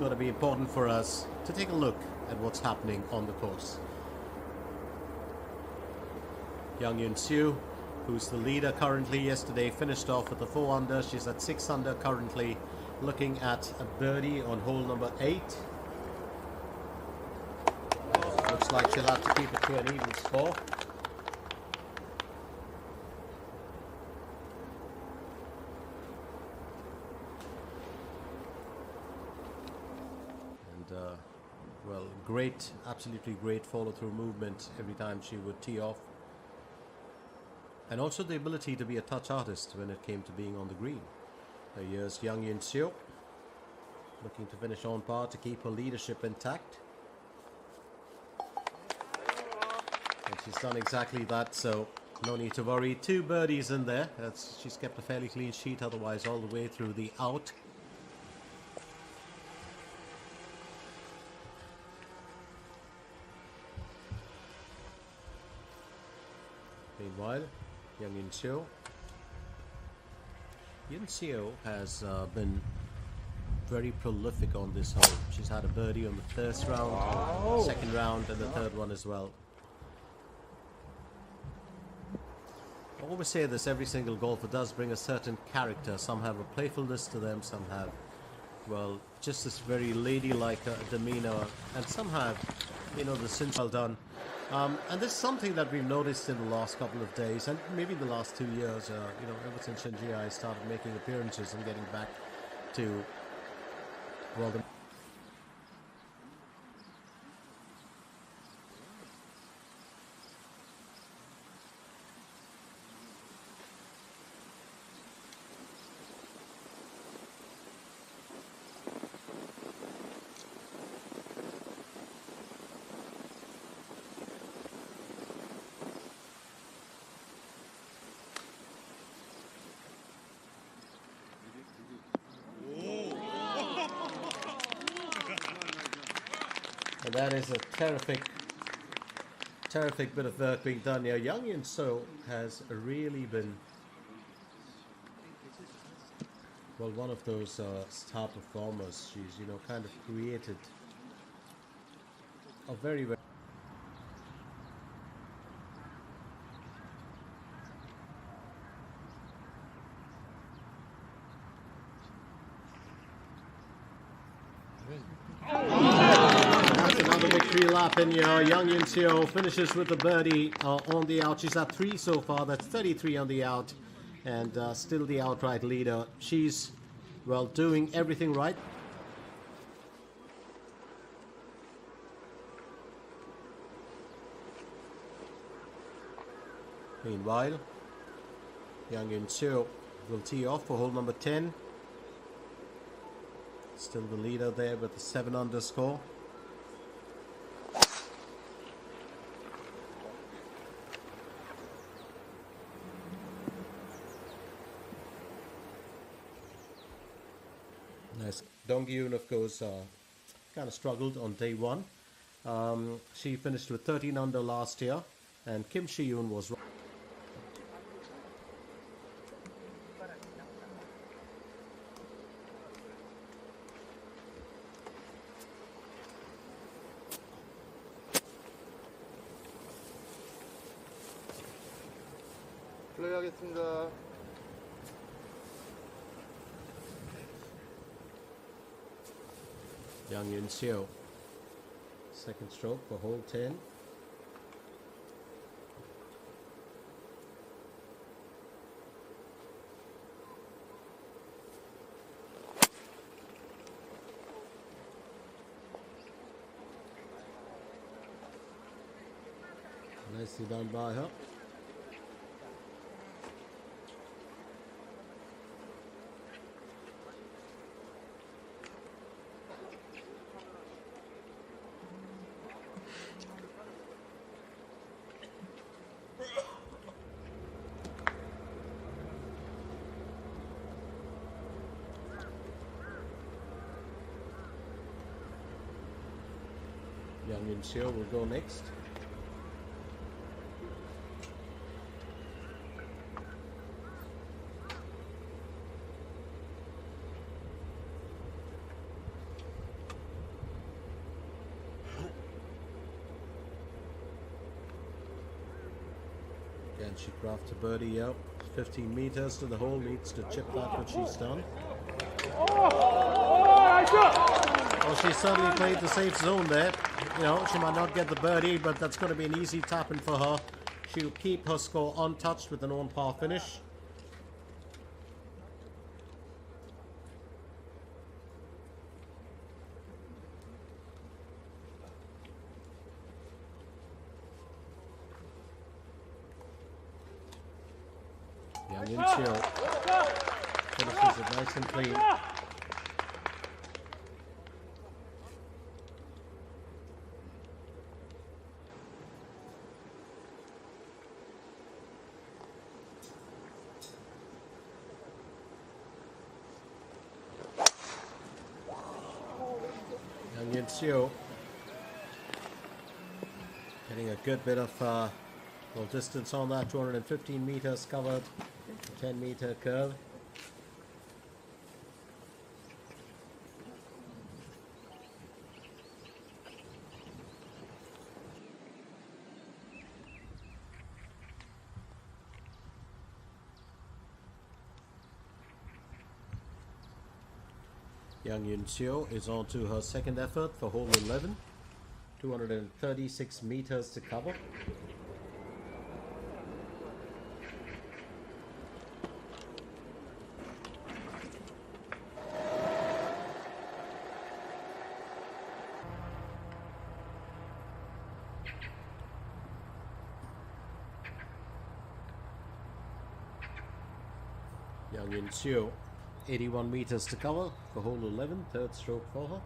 going to be important for us to take a look at what's happening on the course. Young Yunseo, who's the leader currently, yesterday finished off with the 4 under. She's at 6 under currently, looking at a birdie on hole number 8. Looks like she'll have to keep it to an even score. And well, great, absolutely great follow-through movement every time she would tee off. And also the ability to be a touch artist when it came to being on the green. Here's young Yunseo, looking to finish on par to keep her leadership intact. And she's done exactly that, so no need to worry. 2 birdies in there. She's kept a fairly clean sheet otherwise all the way through the out. Meanwhile, young Yunseo has been very prolific on this hole. She's had a birdie on the first round, second round, and the third one as well. I always say this, every single golfer does bring a certain character. Some have a playfulness to them, some have, well, just this very ladylike demeanor, and some have, you know, the cinch. Well done. And this is something that we've noticed in the last couple of days, and maybe the last 2 years, you know, ever since Shinji started making appearances and getting back to, well, the And that is a terrific bit of work being done here. Young Yunseo has really been, well, one of those star performers. She's, you know, kind of created a very, very victory lap in here. Young Yunseo finishes with the birdie on the out. She's at 3 so far. That's 33 on the out, and still the outright leader. She's, well, doing everything right. Meanwhile, young Yunseo will tee off for hole number 10. Still the leader there with the 7 under score. Nice. Dong Gyun, of course, kind of struggled on day 1. She finished with 13 under last year, and Kim Shi-yoon was wrong. 플레이하겠습니다. Young Yunseo, second stroke for hole 10. Nicely done by her. Young Yunseo will go next. Can she craft a birdie? Yep. 15 meters to the hole, needs to chip that, which she's done. Well, she certainly played the safe zone there. You know, she might not get the birdie, but that's going to be an easy tap-in for her. She'll keep her score untouched with an on-par finish. Yunseo finishes it nice and clean. Yunseo getting a good bit of well, distance on that. 215 meters covered, 10-meter curve. Yunseo is on to her second effort for hole 11. 236 meters to cover. Yunseo, 81 meters to cover for hole 11, third stroke for her.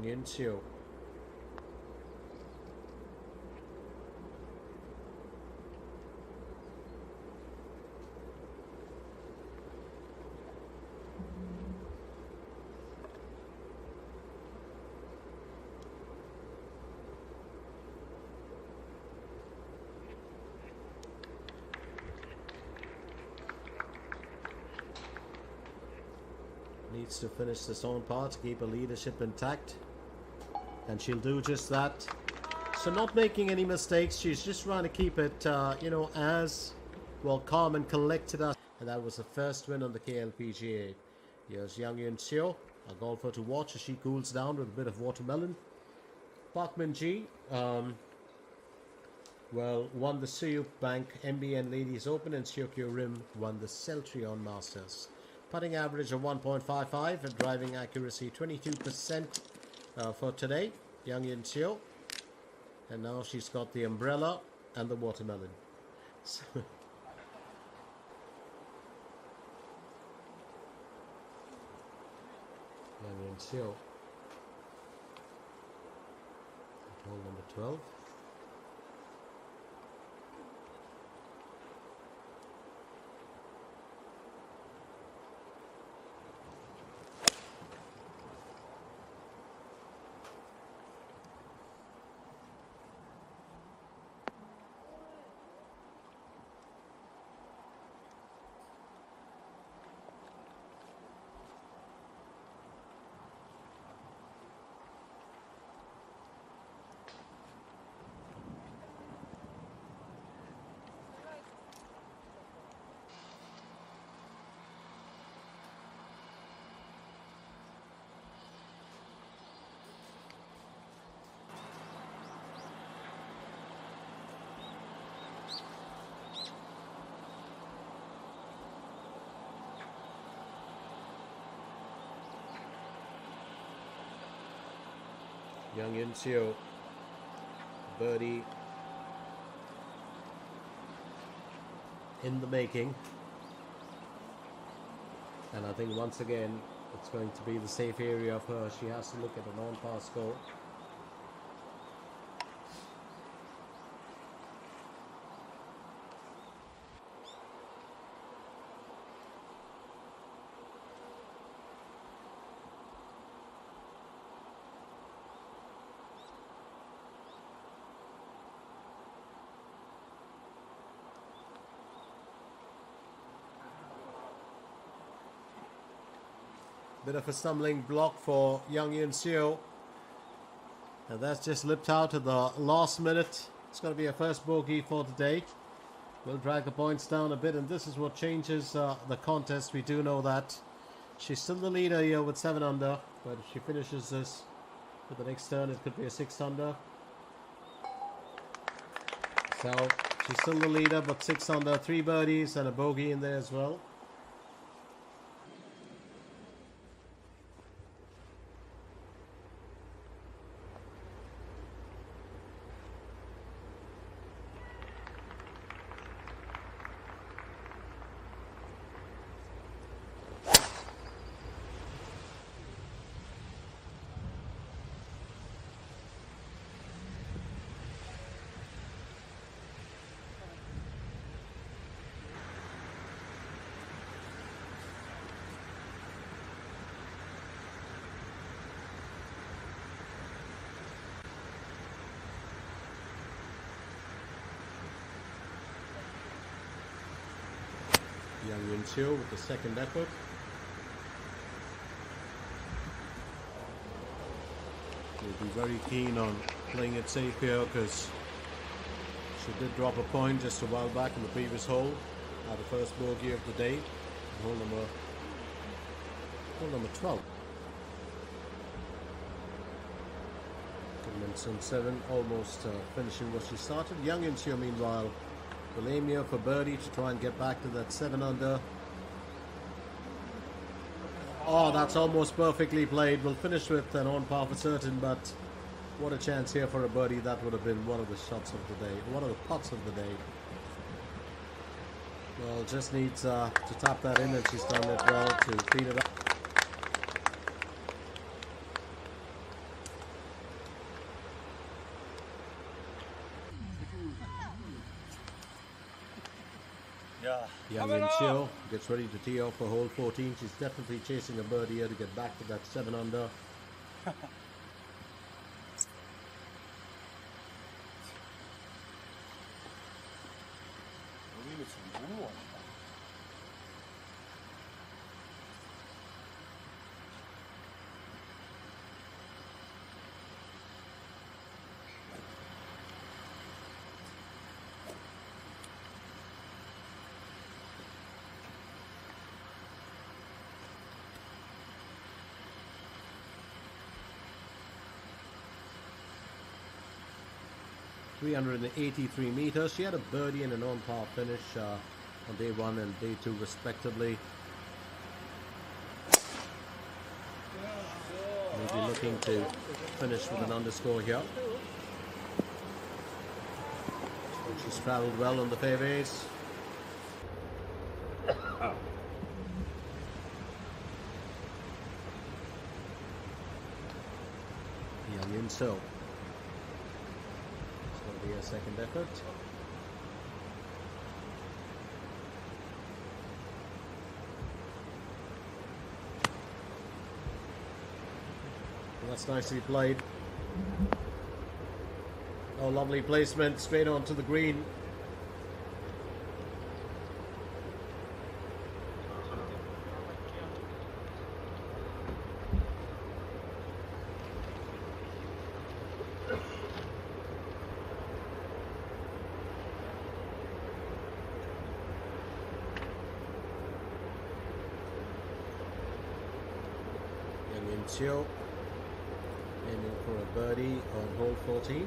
Yunseo. Needs to finish this on par to keep her leadership intact, and she'll do just that. So not making any mistakes, she's just trying to keep it you know, as well calm and collected as. And that was the first win on the KLPGA. Here's Yunseo, a golfer to watch as she cools down with a bit of watermelon. Parkman G well, won the Suyuk Bank MBN Ladies Open, and Syokyo Rim won the Celtrion Masters. Putting average of 1.55 and driving accuracy 22% for today, Yunseo. And now she's got the umbrella and the watermelon. So Yunseo. Hole number 12. Yunseo, birdie in the making, and I think once again it's going to be the safe area of her. She has to look at a non-par score. Bit of a stumbling block for young Yunseo. And that's just slipped out at the last minute. It's going to be a first bogey for today. We'll drag the points down a bit, and this is what changes the contest. We do know that she's still the leader here with 7 under, but if she finishes this with the next turn, it could be a 6 under. So she's still the leader, but 6 under, 3 birdies and a bogey in there as well. Young Yunseo with the second effort. Will be very keen on playing it safe here because she did drop a point just a while back in the previous hole at the first bogey of the day, hole number 12. Comments on 7, almost finishing what she started. Young Yunseo meanwhile will aim here for birdie to try and get back to that 7 under. Oh, that's almost perfectly played. We'll finish with an on par for certain, but what a chance here for a birdie. That would have been one of the shots of the day, one of the putts of the day. Well, just needs to tap that in, and she's done it well to clean it up. Young Yunseo gets ready to tee off for hole 14. She's definitely chasing a birdie here to get back to that 7 under. .383 meters. She had a birdie and an on-par finish on day 1 and day 2 respectively. Maybe looking to finish with an underscore here. She's travelled well on the fairways. Young Yunseo. Be a second effort. That's nicely played. Oh, lovely placement straight onto the green. Yunseo aiming for a birdie on hole 14.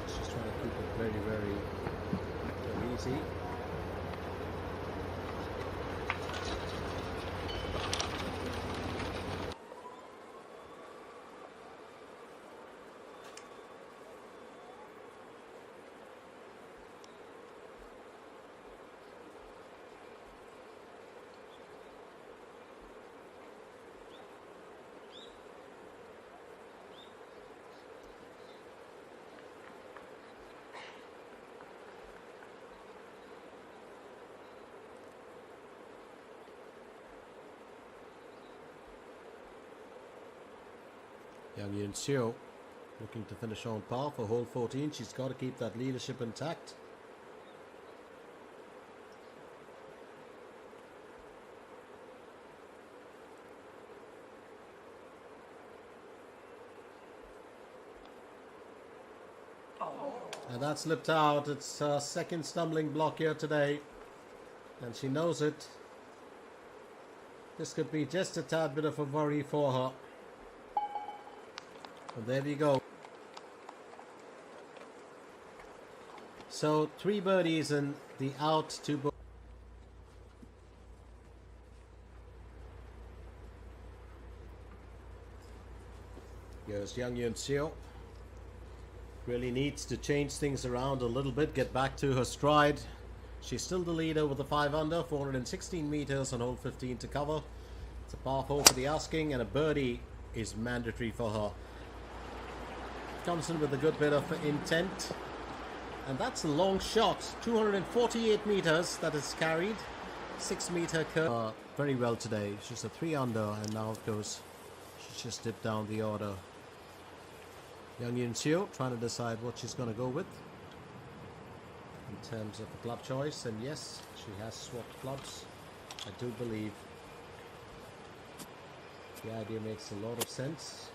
She's trying to keep it very, very easy. Young Yunseo looking to finish on par for hole 14. She's got to keep that leadership intact. And that slipped out. It's her second stumbling block here today. And she knows it. This could be just a tad bit of a worry for her. And there we go. So 3 birdies and the out 2 birdies. Here's Young Yunseo. Really needs to change things around a little bit, get back to her stride. She's still the leader with the 5 under, 416 meters on hole 15 to cover. It's a par 4 for the asking, and a birdie is mandatory for her. Comes in with a good bit of intent. And that's a long shot, 248 meters that is carried. 6-meter curve. Very well today. She's a 3 under, and now of course she's just dipped down the order. Young Yunseo trying to decide what she's going to go with in terms of the club choice, and yes, she has swapped clubs. I do believe the idea makes a lot of sense.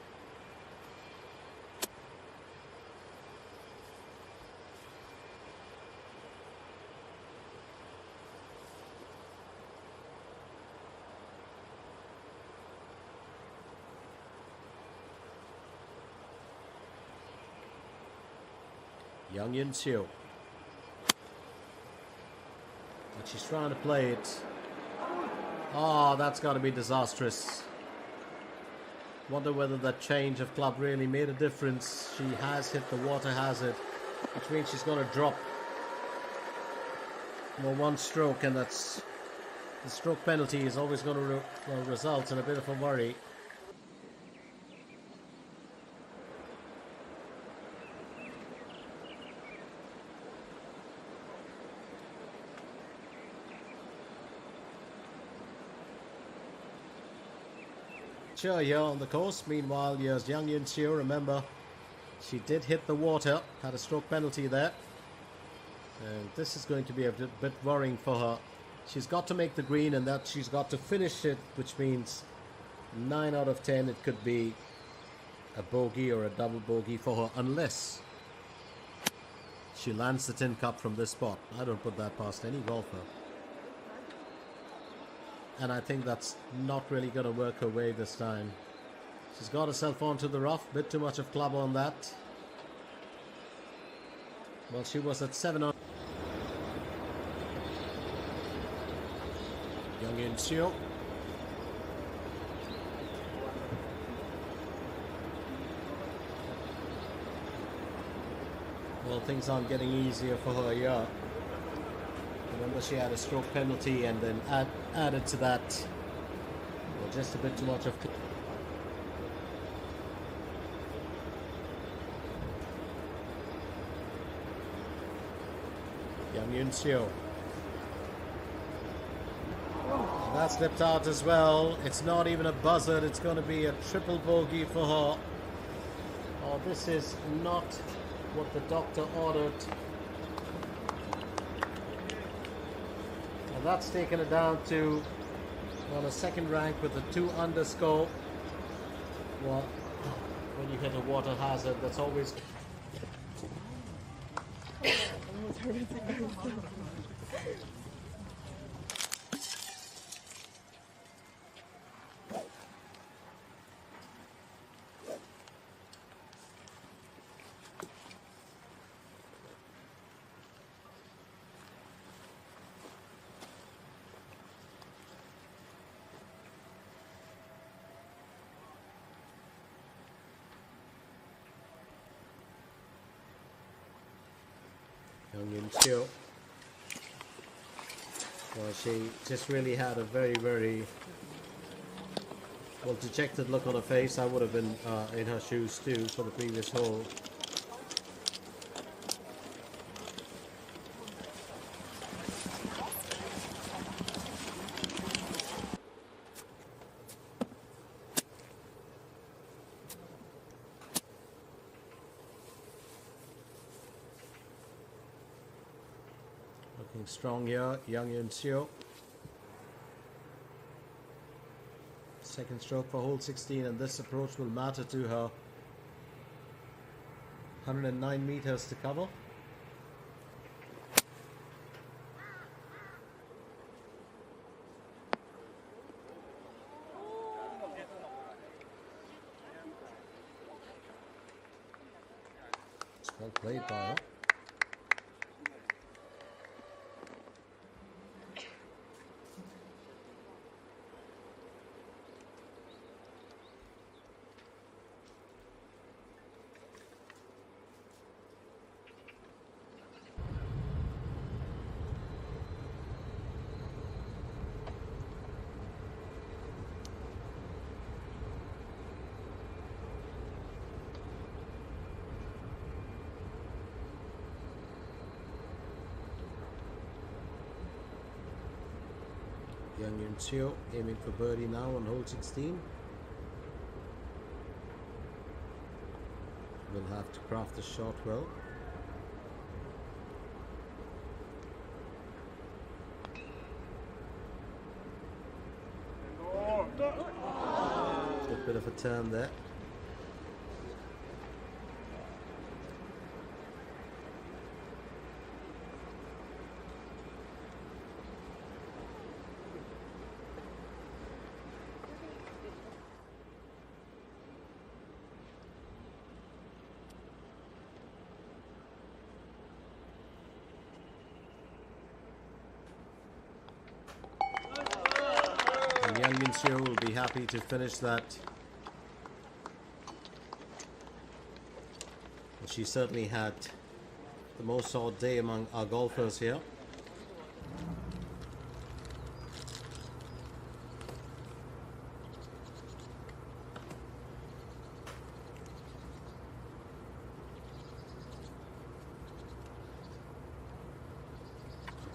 Young Yunseo. But she's trying to play it. Oh, that's got to be disastrous. Wonder whether that change of club really made a difference. She has hit the water hazard, which means she's going to drop for 1 stroke, and that's the stroke penalty is always going to result in a bit of a worry. Sure, here on the course. Meanwhile, here's Young Yunseo. Remember, she did hit the water, had a stroke penalty there. And this is going to be a bit worrying for her. She's got to make the green, and that she's got to finish it, which means 9 out of 10 it could be a bogey or a double bogey for her, unless she lands the tin cup from this spot. I don't put that past any golfer. And I think that's not really going to work her way this time. She's got herself onto the rough. Bit too much of club on that. Well, she was at 7 on. Young Yunseo. Well, things aren't getting easier for her, yeah. Remember, she had a stroke penalty, and then added to that, well, just a bit too much of. Young Yunseo. That slipped out as well. It's not even a buzzard. It's going to be a triple bogey for her. Oh, this is not what the doctor ordered. And that's taken it down to, well, a second rank with a 2 underscore. Well, when you hit a water hazard, that's always. Young Yunseo. Well, she just really had a very, very well dejected look on her face. I would have been in her shoes too for the previous hole. strong here, young Yunseo. Second stroke for hole 16, and this approach will matter to her. 109 meters to cover. It's well played by her. Young Yunseo aiming for birdie now on hole 16. Will have to craft the shot well. A bit of a turn there. Young Yunseo will be happy to finish that. She certainly had the most odd day among our golfers here.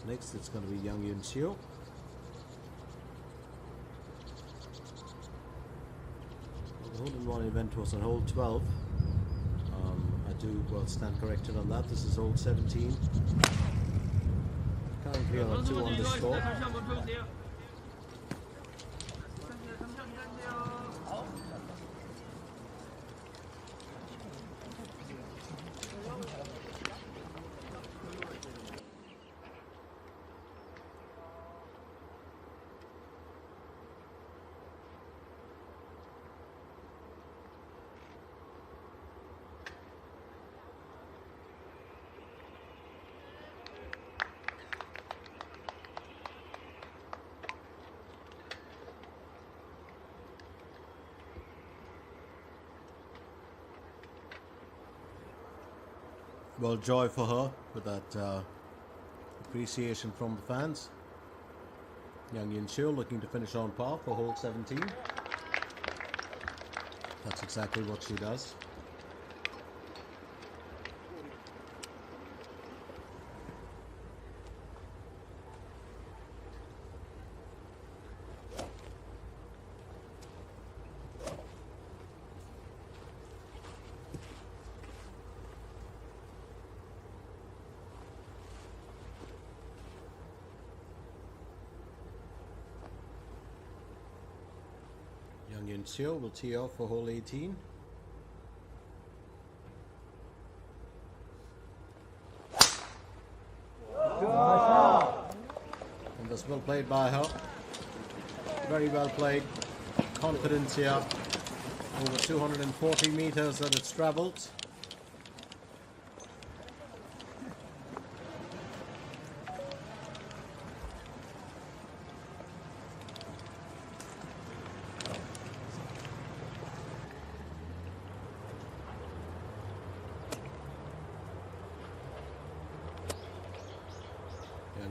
Next it's going to be young Yunseo. The hole-in-one event was on hole 12. I do stand corrected on that. This is hole 17. Currently on a 2-under score. Well, joy for her with that appreciation from the fans. Young Yunseo looking to finish on par for hole 17. That's exactly what she does. Young Yunseo will tee off for hole 18. And that's well played by her. Very well played. Confidence here. Over 240 meters that it's travelled.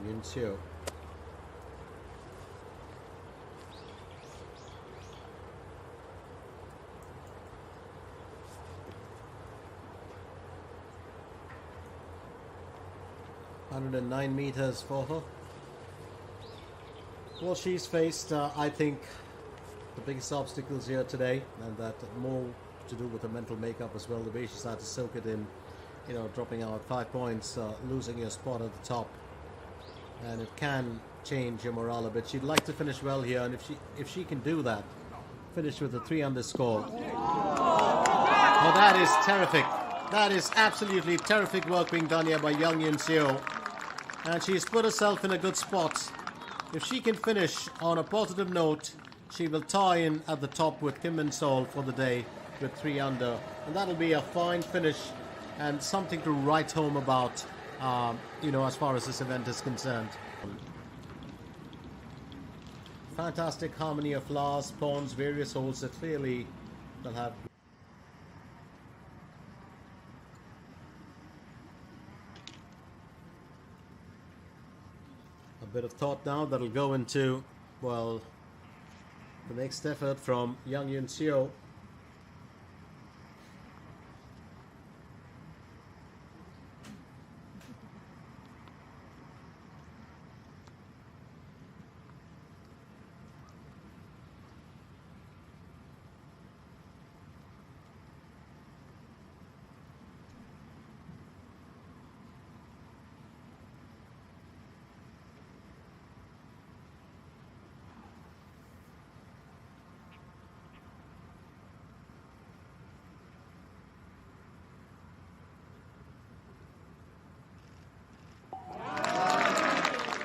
Yunseo. (109 meters for her). Well, she's faced, I think, the biggest obstacles here today, and that more to do with the mental makeup as well. The way she's had to soak it in, you know, dropping out 5 points, losing your spot at the top. and it can change your morale a bit. She'd like to finish well here, and if she can do that, finish with a 3-under score. Oh, that is terrific. That is absolutely terrific work being done here by young Yunseo. And she's put herself in a good spot. If she can finish on a positive note, she will tie in at the top with Kim Min-sol for the day with 3 under. And that'll be a fine finish and something to write home about, as far as this event is concerned. Fantastic harmony of flowers, pawns, various holes that clearly they'll have. A bit of thought now that'll go into, well, the next effort from young Yunseo.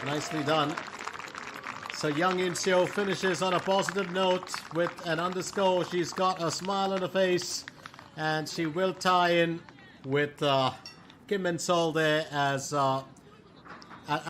Nicely done. So young Yunseo finishes on a positive note with an underscore. She's got a smile on her face, and she will tie in with Kim Min-sol there as